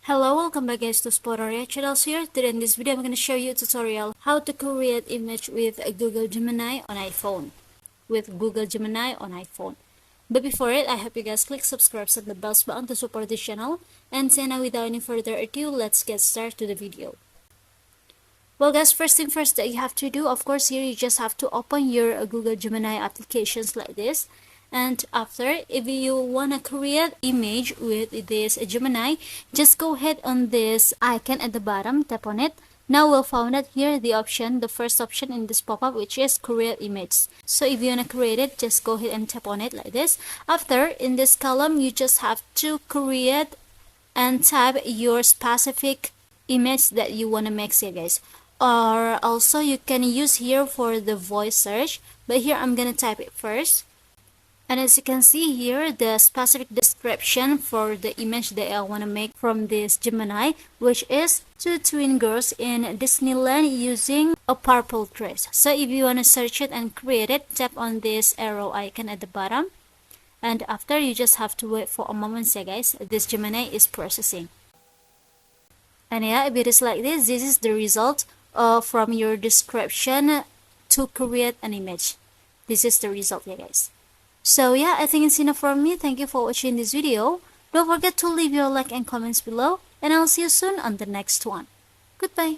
Hello, welcome back guys to Spotoria Channels here. Today in this video I'm going to show you a tutorial how to create image with Google Gemini on iPhone. But before it, I hope you guys click subscribe and the bell button to support this channel. And so now without any further ado, let's get started to the video. Well guys, first thing first that you have to do, of course here you just have to open your Google Gemini applications like this. And after, if you want to create image with this Gemini, just go ahead on this icon at the bottom, tap on it. Now we'll find out here the first option in this pop-up, which is create image. So if you want to create it, just go ahead and tap on it like this. After, in this column, you just have to create and type your specific image that you want to make here guys. Or also you can use here for the voice search, but here I'm gonna type it first. And as you can see here, the specific description for the image that I want to make from this Gemini, which is two twin girls in Disneyland using a purple dress. So if you want to search it and create it, tap on this arrow icon at the bottom. And after, you just have to wait for a moment, so guys, this Gemini is processing. And yeah, if it is like this is the result from your description to create an image. This is the result, yeah guys. So yeah, I think it's enough from me. Thank you for watching this video. Don't forget to leave your like and comments below, and I'll see you soon on the next one. Goodbye.